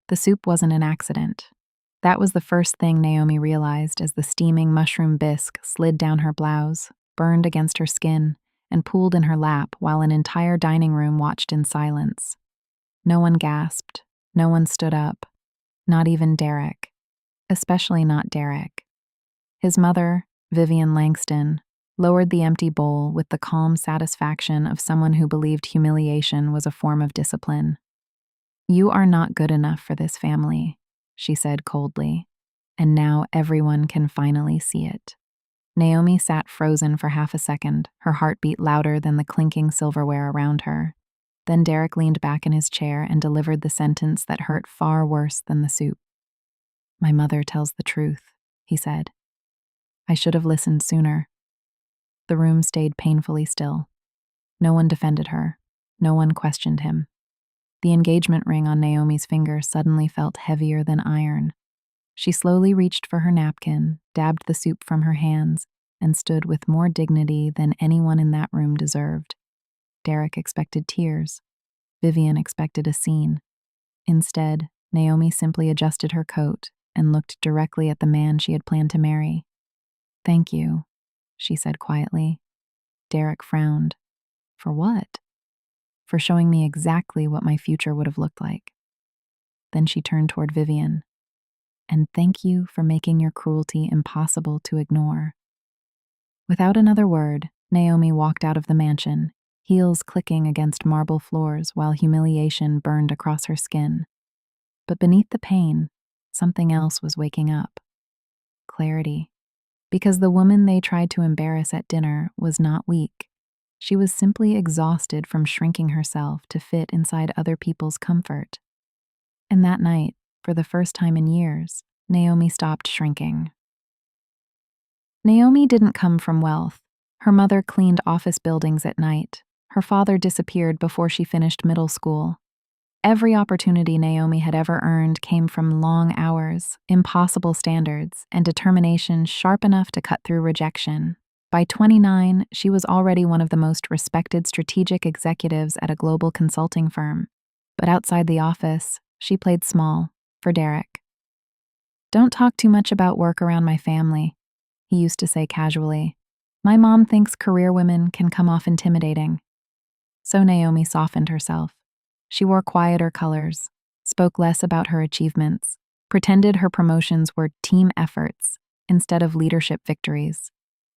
The soup wasn't an accident. That was the first thing Naomi realized as the steaming mushroom bisque slid down her blouse, burned against her skin, and pooled in her lap while an entire dining room watched in silence. No one gasped. No one stood up. Not even Derek. Especially not Derek. His mother, Vivian Langston, lowered the empty bowl with the calm satisfaction of someone who believed humiliation was a form of discipline. "You are not good enough for this family," she said coldly, "and now everyone can finally see it." Naomi sat frozen for half a second, her heartbeat louder than the clinking silverware around her. Then Derek leaned back in his chair and delivered the sentence that hurt far worse than the soup. "My mother tells the truth," he said. "I should have listened sooner." The room stayed painfully still. No one defended her. No one questioned him. The engagement ring on Naomi's finger suddenly felt heavier than iron. She slowly reached for her napkin, dabbed the soup from her hands, and stood with more dignity than anyone in that room deserved. Derek expected tears. Vivian expected a scene. Instead, Naomi simply adjusted her coat and looked directly at the man she had planned to marry. "Thank you," she said quietly. Derek frowned. "For what?" "For showing me exactly what my future would have looked like." Then she turned toward Vivian. "And thank you for making your cruelty impossible to ignore." Without another word, Naomi walked out of the mansion, heels clicking against marble floors while humiliation burned across her skin. But beneath the pain, something else was waking up. Clarity. Because the woman they tried to embarrass at dinner was not weak. She was simply exhausted from shrinking herself to fit inside other people's comfort. And that night, for the first time in years, Naomi stopped shrinking. Naomi didn't come from wealth. Her mother cleaned office buildings at night. Her father disappeared before she finished middle school. Every opportunity Naomi had ever earned came from long hours, impossible standards, and determination sharp enough to cut through rejection. By 29, she was already one of the most respected strategic executives at a global consulting firm. But outside the office, she played small, for Derek. "Don't talk too much about work around my family," he used to say casually. "My mom thinks career women can come off intimidating." So Naomi softened herself. She wore quieter colors, spoke less about her achievements, pretended her promotions were team efforts instead of leadership victories.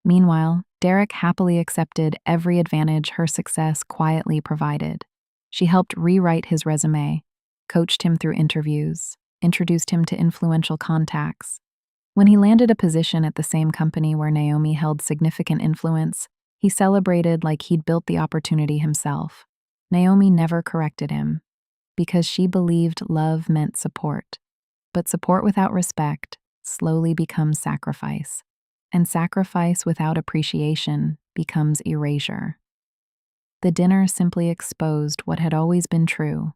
Meanwhile, Derek happily accepted every advantage her success quietly provided. She helped rewrite his resume, coached him through interviews, introduced him to influential contacts. When he landed a position at the same company where Naomi held significant influence, he celebrated like he'd built the opportunity himself. Naomi never corrected him, because she believed love meant support. But support without respect slowly becomes sacrifice, and sacrifice without appreciation becomes erasure. The dinner simply exposed what had always been true.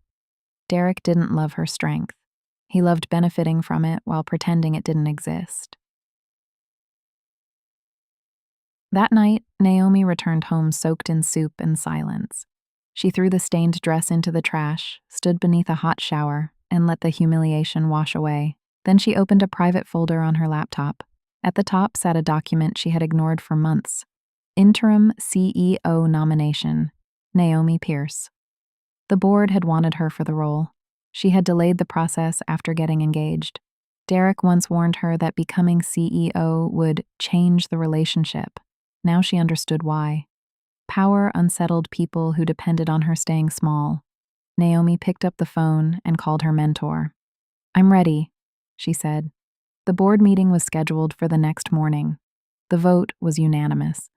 Derek didn't love her strength. He loved benefiting from it while pretending it didn't exist. That night, Naomi returned home soaked in soup and silence. She threw the stained dress into the trash, stood beneath a hot shower, and let the humiliation wash away. Then she opened a private folder on her laptop. At the top sat a document she had ignored for months. Interim CEO nomination, Naomi Pierce. The board had wanted her for the role. She had delayed the process after getting engaged. Derek once warned her that becoming CEO would change the relationship. Now she understood why. Power unsettled people who depended on her staying small. Naomi picked up the phone and called her mentor. "I'm ready," she said. The board meeting was scheduled for the next morning. The vote was unanimous.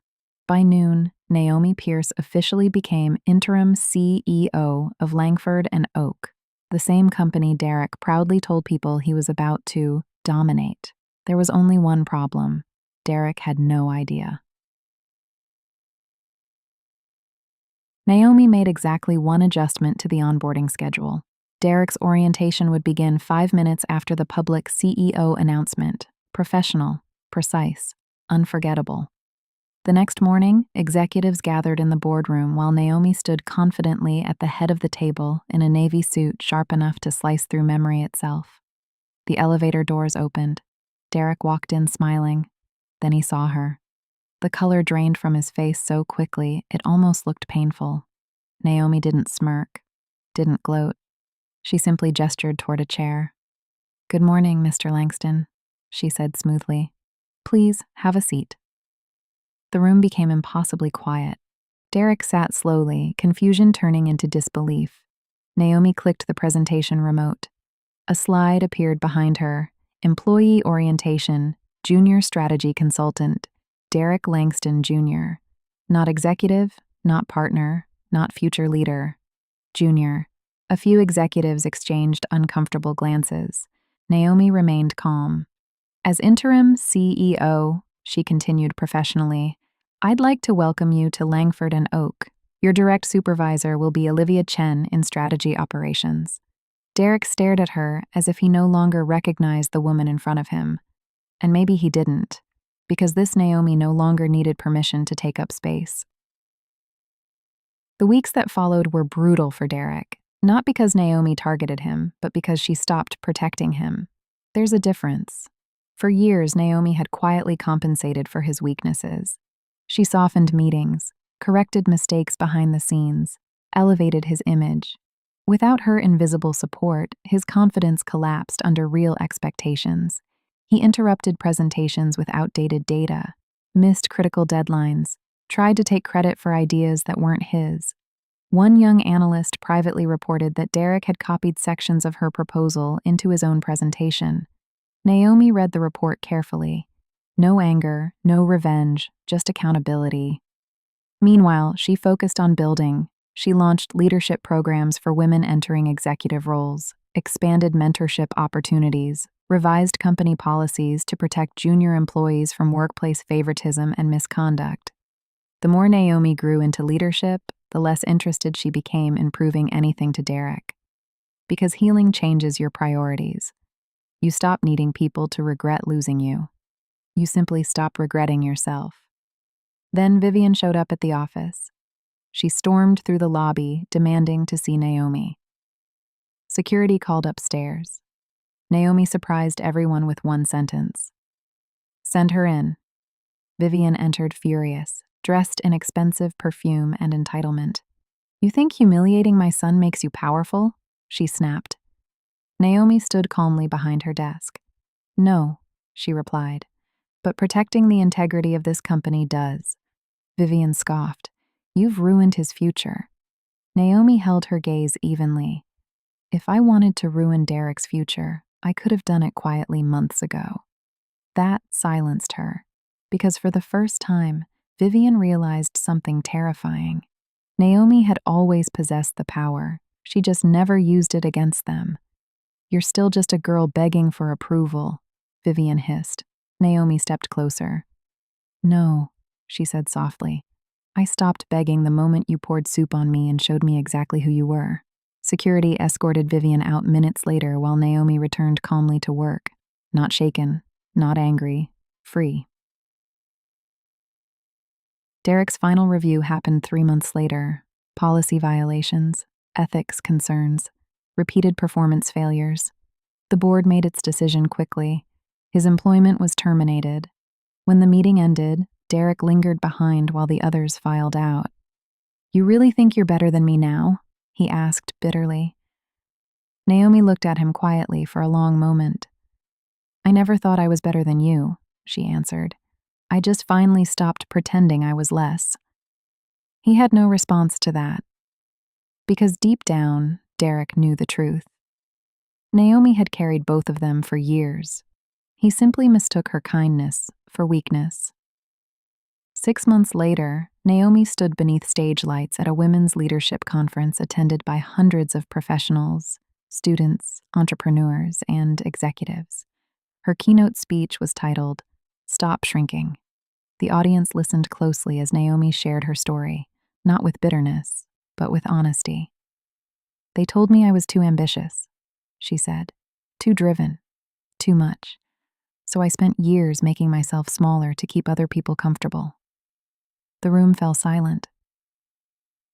By noon, Naomi Pierce officially became interim CEO of Langford and Oak, the same company Derek proudly told people he was about to dominate. There was only one problem. Derek had no idea. Naomi made exactly one adjustment to the onboarding schedule. Derek's orientation would begin 5 minutes after the public CEO announcement. Professional, precise, unforgettable. The next morning, executives gathered in the boardroom while Naomi stood confidently at the head of the table in a navy suit sharp enough to slice through memory itself. The elevator doors opened. Derek walked in smiling. Then he saw her. The color drained from his face so quickly it almost looked painful. Naomi didn't smirk, didn't gloat. She simply gestured toward a chair. "Good morning, Mr. Langston," she said smoothly. "Please, have a seat." The room became impossibly quiet. Derek sat slowly, confusion turning into disbelief. Naomi clicked the presentation remote. A slide appeared behind her. Employee orientation, junior strategy consultant, Derek Langston Jr. Not executive, not partner, not future leader. Junior. A few executives exchanged uncomfortable glances. Naomi remained calm. "As interim CEO," she continued professionally, "I'd like to welcome you to Langford and Oak. Your direct supervisor will be Olivia Chen in strategy operations." Derek stared at her as if he no longer recognized the woman in front of him. And maybe he didn't, because this Naomi no longer needed permission to take up space. The weeks that followed were brutal for Derek, not because Naomi targeted him, but because she stopped protecting him. There's a difference. For years, Naomi had quietly compensated for his weaknesses. She softened meetings, corrected mistakes behind the scenes, elevated his image. Without her invisible support, his confidence collapsed under real expectations. He interrupted presentations with outdated data, missed critical deadlines, tried to take credit for ideas that weren't his. One young analyst privately reported that Derek had copied sections of her proposal into his own presentation. Naomi read the report carefully. No anger, no revenge, just accountability. Meanwhile, she focused on building. She launched leadership programs for women entering executive roles, expanded mentorship opportunities, revised company policies to protect junior employees from workplace favoritism and misconduct. The more Naomi grew into leadership, the less interested she became in proving anything to Derek. Because healing changes your priorities. You stop needing people to regret losing you. You simply stop regretting yourself. Then Vivian showed up at the office. She stormed through the lobby, demanding to see Naomi. Security called upstairs. Naomi surprised everyone with one sentence. "Send her in." Vivian entered furious, dressed in expensive perfume and entitlement. "You think humiliating my son makes you powerful?" she snapped. Naomi stood calmly behind her desk. "No," she replied, "but protecting the integrity of this company does." Vivian scoffed. "You've ruined his future." Naomi held her gaze evenly. "If I wanted to ruin Derek's future, I could have done it quietly months ago." That silenced her, because for the first time, Vivian realized something terrifying. Naomi had always possessed the power. She just never used it against them. "You're still just a girl begging for approval," Vivian hissed. Naomi stepped closer. "No," she said softly. "I stopped begging the moment you poured soup on me and showed me exactly who you were." Security escorted Vivian out minutes later while Naomi returned calmly to work. Not shaken, not angry, free. Derek's final review happened 3 months later. Policy violations, ethics concerns, repeated performance failures. The board made its decision quickly. His employment was terminated. When the meeting ended, Derek lingered behind while the others filed out. "You really think you're better than me now?" he asked bitterly. Naomi looked at him quietly for a long moment. "I never thought I was better than you," she answered. "I just finally stopped pretending I was less." He had no response to that. Because deep down, Derek knew the truth. Naomi had carried both of them for years. He simply mistook her kindness for weakness. 6 months later, Naomi stood beneath stage lights at a women's leadership conference attended by hundreds of professionals, students, entrepreneurs, and executives. Her keynote speech was titled, "Stop Shrinking." The audience listened closely as Naomi shared her story, not with bitterness, but with honesty. "They told me I was too ambitious," she said, "too driven, too much. So I spent years making myself smaller to keep other people comfortable. The room fell silent.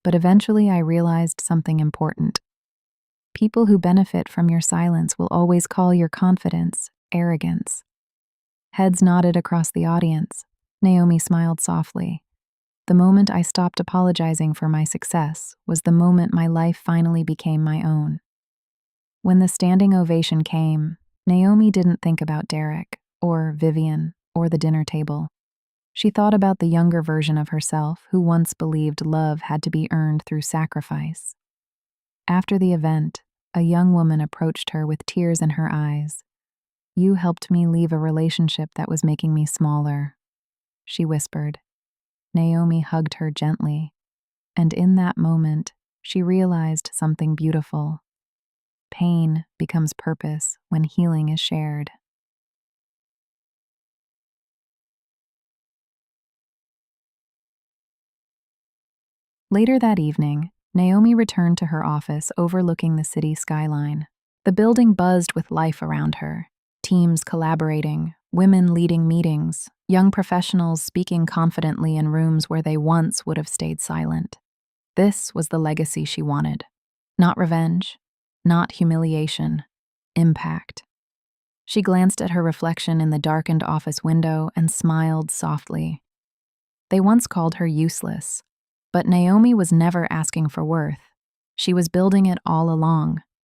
But eventually I realized something important. People who benefit from your silence will always call your confidence arrogance. Heads nodded across the audience. Naomi smiled softly. The moment I stopped apologizing for my success was the moment my life finally became my own. When the standing ovation came, Naomi didn't think about Derek, or Vivian, or the dinner table. She thought about the younger version of herself who once believed love had to be earned through sacrifice. After the event, a young woman approached her with tears in her eyes. "You helped me leave a relationship that was making me smaller," she whispered. Naomi hugged her gently, and in that moment, she realized something beautiful. Pain becomes purpose when healing is shared. Later that evening, Naomi returned to her office overlooking the city skyline. The building buzzed with life around her. Teams collaborating, women leading meetings, young professionals speaking confidently in rooms where they once would have stayed silent. This was the legacy she wanted. Not revenge, not humiliation, impact. She glanced at her reflection in the darkened office window and smiled softly. They once called her useless, but Naomi was never asking for worth. She was building it all along,